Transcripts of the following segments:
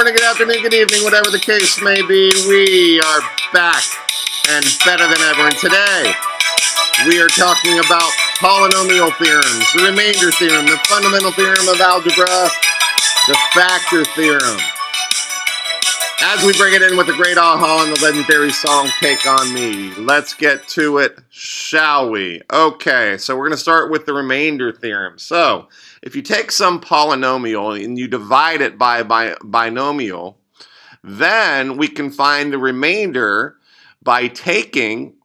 morning, good afternoon, good evening, whatever the case may be. We are back and better than ever. And today, we are talking about polynomial theorems, the remainder theorem, the fundamental theorem of algebra, the factor theorem. As we bring it in with the great aha and the legendary song, Take On Me. Let's get to it, shall we? Okay, so we're going to start with the remainder theorem. So, if you take some polynomial and you divide it by a binomial, then we can find the remainder by taking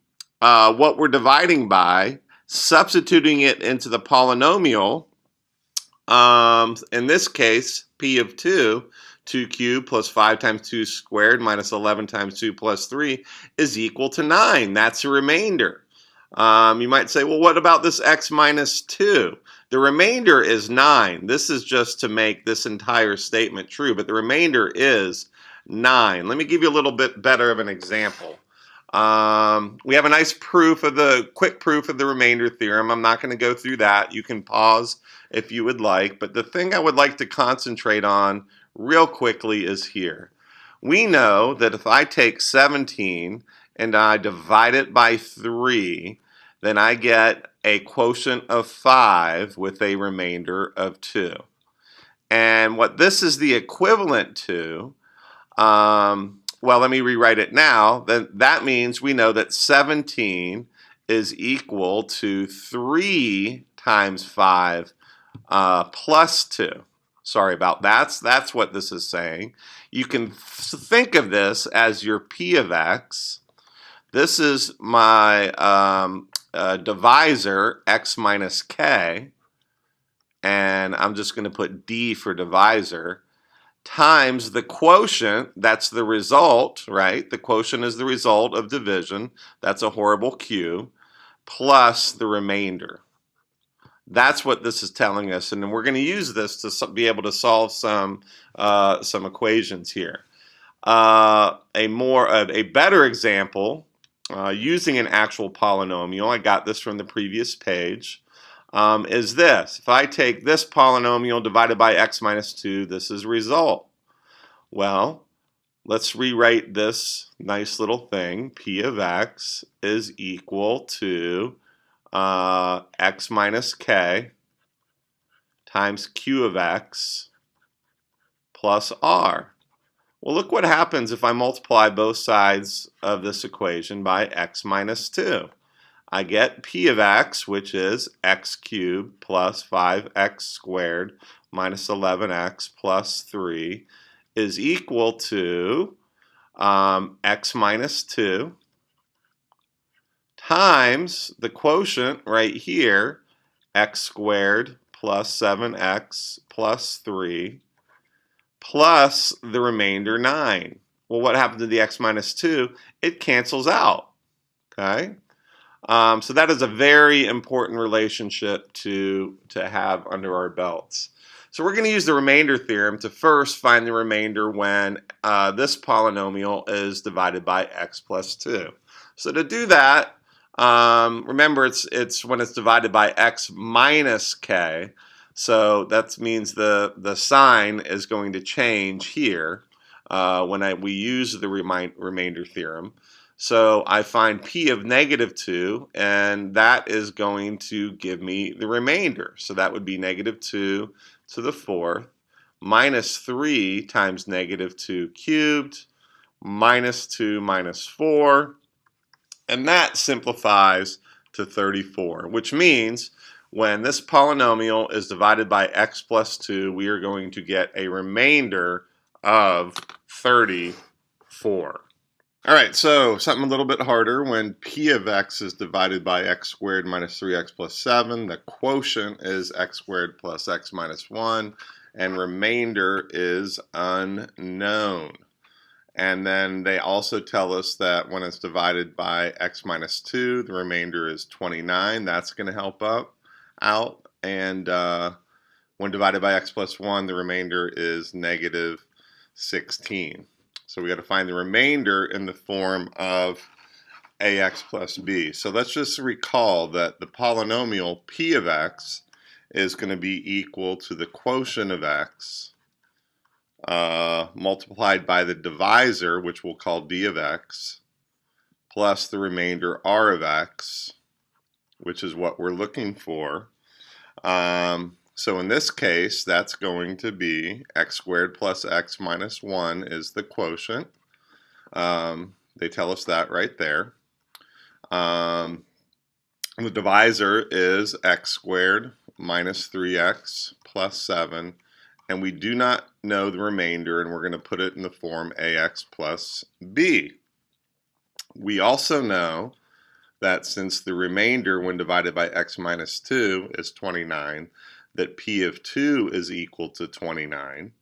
what we're dividing by, substituting it into the polynomial, in this case, p of 2 cubed plus 5 times 2 squared minus 11 times 2 plus 3 is equal to 9. That's a remainder. You might say, well, what about this x minus 2? The remainder is 9. This is just to make this entire statement true, but the remainder is 9. Let me give you a little bit better of an example. We have a nice quick proof of the remainder theorem. I'm not going to go through that. You can pause if you would like, but the thing I would like to concentrate on real quickly is here. We know that if I take 17 and I divide it by 3, then I get a quotient of 5 with a remainder of 2. And what this is the equivalent to, well, let me rewrite it now. Then that means we know that 17 is equal to 3 times 5 plus 2. Sorry about that. That's what this is saying. You can think of this as your p of x. This is my divisor, x minus k, and I'm just going to put d for divisor, times the quotient, that's the result, right? The quotient is the result of division, that's a horrible Q, plus the remainder. That's what this is telling us, and then we're going to use this to be able to solve some equations here. A better example, using an actual polynomial, I got this from the previous page, is this. If I take this polynomial divided by x minus 2, this is result. Well, let's rewrite this nice little thing. P of x is equal to x minus k times q of x plus r. Well, look what happens if I multiply both sides of this equation by x minus 2. I get p of x, which is x cubed plus 5x squared minus 11x plus 3 is equal to x minus 2 times the quotient right here, x squared plus 7x plus 3 plus the remainder 9. Well, what happened to the x minus 2? It cancels out. Okay? So that is a very important relationship to have under our belts. So we're going to use the remainder theorem to first find the remainder when this polynomial is divided by x plus 2. So to do that, remember it's when it's divided by x minus k. So that means the sign is going to change here when we use the remainder theorem. So I find p of negative 2, and that is going to give me the remainder. So that would be negative 2 to the 4th minus 3 times negative 2 cubed minus 2 minus 4. And that simplifies to 34, which means when this polynomial is divided by x plus 2, we are going to get a remainder of 34. All right, so something a little bit harder. When p of x is divided by x squared minus 3x plus 7, the quotient is x squared plus x minus 1, and remainder is unknown. And then they also tell us that when it's divided by x minus 2, the remainder is 29. That's going to help out. And when divided by x plus 1, the remainder is negative 16. So we got to find the remainder in the form of ax plus b. So let's just recall that the polynomial p of x is going to be equal to the quotient of x multiplied by the divisor, which we'll call d of x, plus the remainder r of x, which is what we're looking for. So in this case, that's going to be x squared plus x minus 1 is the quotient. They tell us that right there. The divisor is x squared minus 3x plus 7. And we do not know the remainder, and we're going to put it in the form ax plus b. We also know that since the remainder when divided by x minus 2 is 29, that p of 2 is equal to 29.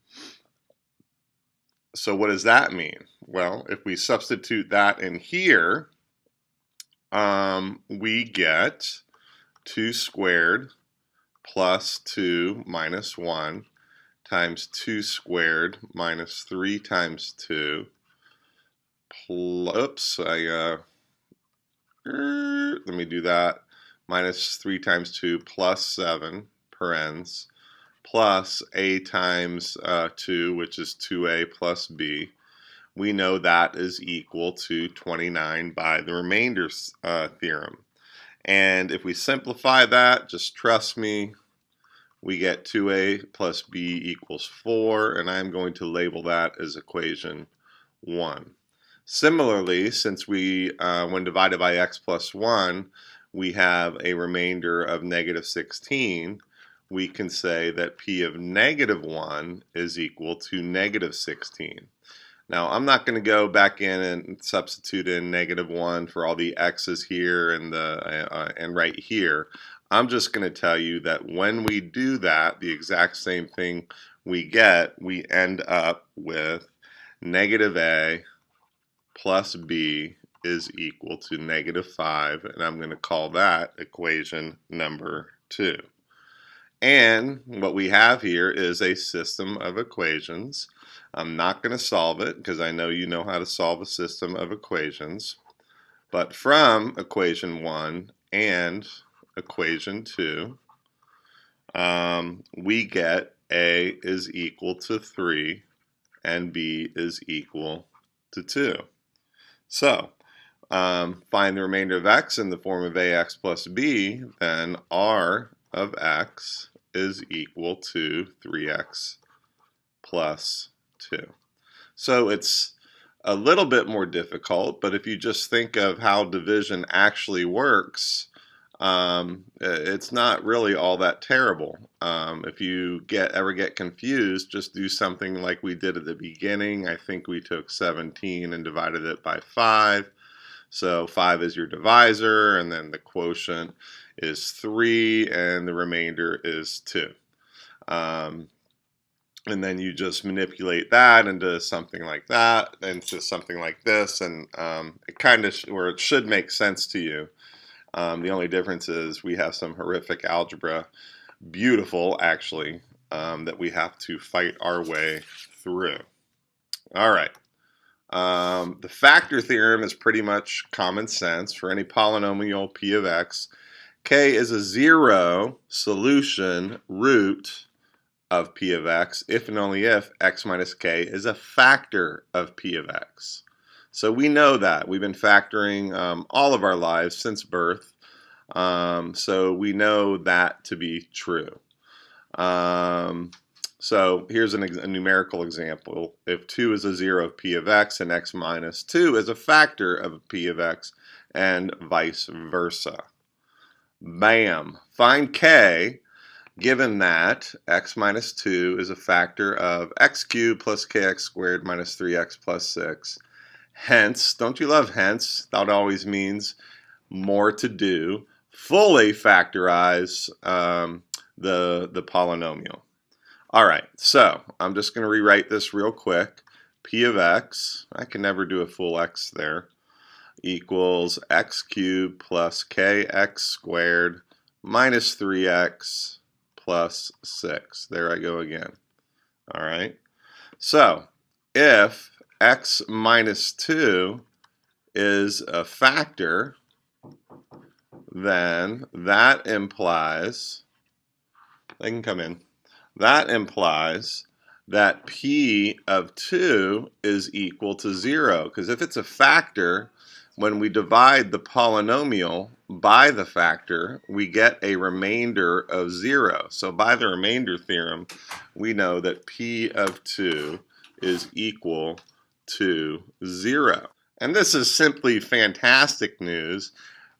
So what does that mean? Well, if we substitute that in here, we get 2 squared plus 2 minus 1 times 2 squared minus 3 times 2. Oops, let me do that. Minus 3 times 2 plus 7, parens, plus a times 2, which is 2a plus b. We know that is equal to 29 by the remainder theorem. And if we simplify that, just trust me, we get 2a plus b equals 4, and I'm going to label that as equation 1. Similarly, since we, when divided by x plus 1, we have a remainder of negative 16, we can say that p of negative 1 is equal to negative 16. Now, I'm not going to go back in and substitute in negative 1 for all the x's here and right here. I'm just going to tell you that when we do that, the exact same thing we end up with negative a plus b is equal to negative 5, and I'm going to call that equation number 2. And what we have here is a system of equations. I'm not going to solve it because I know you know how to solve a system of equations. But from equation 1 and equation 2, we get a is equal to 3 and b is equal to 2. So, find the remainder of x in the form of ax plus b, then r of x is equal to 3x plus 2. So it's a little bit more difficult, but if you just think of how division actually works, it's not really all that terrible. If you ever get confused, just do something like we did at the beginning. I think we took 17 and divided it by 5. So 5 is your divisor, and then the quotient is 3, and the remainder is 2. And then you just manipulate that into something like that, into something like this, and it kind of where it should make sense to you. The only difference is we have some horrific algebra, beautiful actually, that we have to fight our way through. All right. The factor theorem is pretty much common sense. For any polynomial p of x, k is a zero solution root of p of x if and only if x minus k is a factor of p of x. So we know that. We've been factoring all of our lives since birth. So we know that to be true. So here's a numerical example. If 2 is a 0 of p of x and x minus 2 is a factor of p of x and vice versa. Bam! Find k given that x minus 2 is a factor of x cubed plus kx squared minus 3x plus 6. Hence, don't you love hence? That always means more to do. Fully factorize the polynomial. All right, so I'm just going to rewrite this real quick. P of x, I can never do a full x there, equals x cubed plus kx squared minus 3x plus 6. There I go again. All right, so if x minus 2 is a factor, then that implies, they can come in, that implies that P of 2 is equal to 0. Because if it's a factor, when we divide the polynomial by the factor, we get a remainder of 0. So by the remainder theorem, we know that P of 2 is equal to 0. And this is simply fantastic news,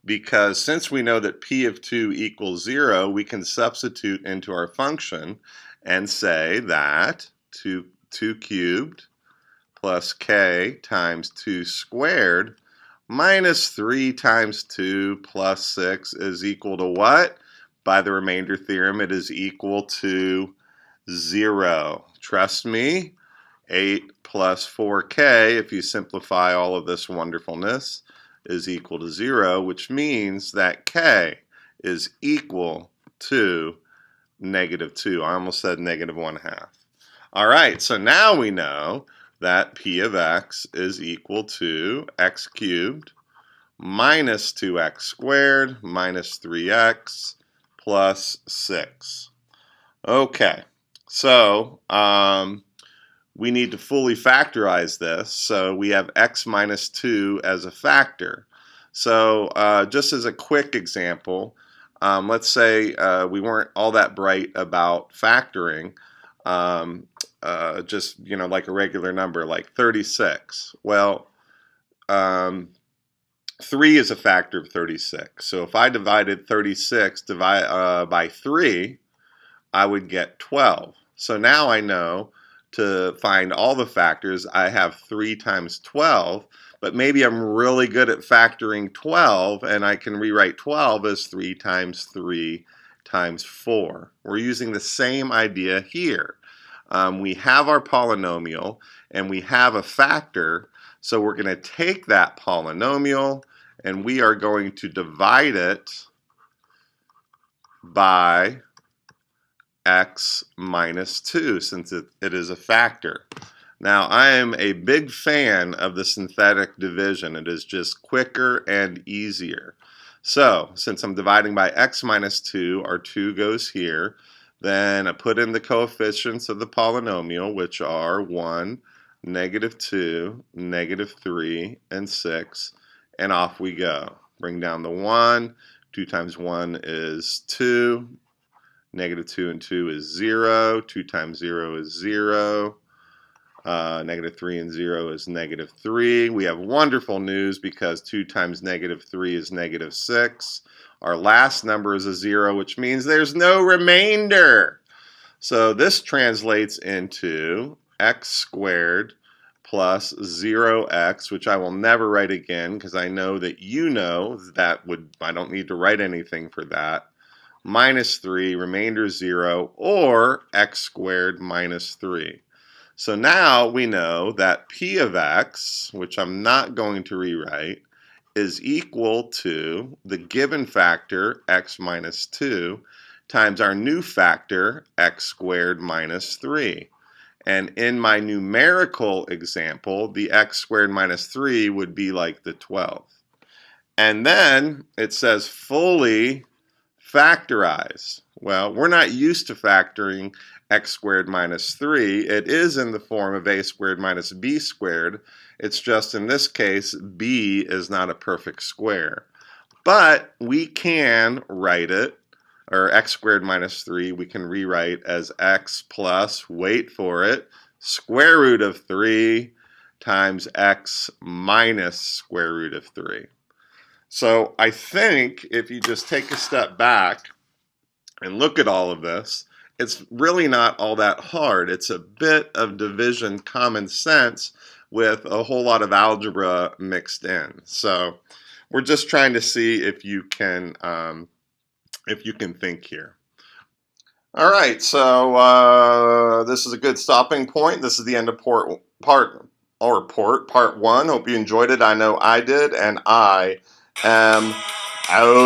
because since we know that P of 2 equals 0, we can substitute into our function and say that 2 cubed plus k times 2 squared minus 3 times 2 plus 6 is equal to what? By the remainder theorem, it is equal to 0. Trust me, 8 plus 4k, if you simplify all of this wonderfulness, is equal to 0, which means that k is equal to -2. I almost said -1/2. All right, so now we know that P of x is equal to x cubed minus 2x squared minus 3x plus 6. Okay, so we need to fully factorize this, so we have x minus 2 as a factor. So just as a quick example, let's say we weren't all that bright about factoring, just, you know, like a regular number, like 36. Well, 3 is a factor of 36. So if I divided 36 by 3, I would get 12. So now I know to find all the factors, I have 3 times 12, but maybe I'm really good at factoring 12, and I can rewrite 12 as 3 times 3 times 4. We're using the same idea here. We have our polynomial, and we have a factor, so we're going to take that polynomial, and we are going to divide it by x minus 2, since it is a factor. Now, I am a big fan of the synthetic division. It is just quicker and easier. So, since I'm dividing by x minus 2, our 2 goes here. Then I put in the coefficients of the polynomial, which are 1, -2, -3, and 6, and off we go. Bring down the 1. 2 times 1 is 2. -2 and 2 is 0. 2 times 0 is 0. -3 and 0 is -3. We have wonderful news because 2 times -3 is -6. Our last number is a 0, which means there's no remainder. So this translates into x squared plus 0x, which I will never write again because I know that you know that I don't need to write anything for that, minus 3, remainder 0, or x squared minus 3. So now we know that P of x, which I'm not going to rewrite, is equal to the given factor, x minus 2, times our new factor, x squared minus 3. And in my numerical example, the x squared minus 3 would be like the 12. And then it says fully factorize. Well, we're not used to factoring x squared minus 3. It is in the form of a squared minus b squared. It's just in this case, b is not a perfect square. But we can write it, or x squared minus 3, we can rewrite as x plus, wait for it, square root of 3 times x minus square root of 3. So I think if you just take a step back and look at all of this, it's really not all that hard. It's a bit of division common sense with a whole lot of algebra mixed in. So we're just trying to see if you can think here. All right, so this is a good stopping point. This is the end of part 1. Hope you enjoyed it. I know I did, and I am out.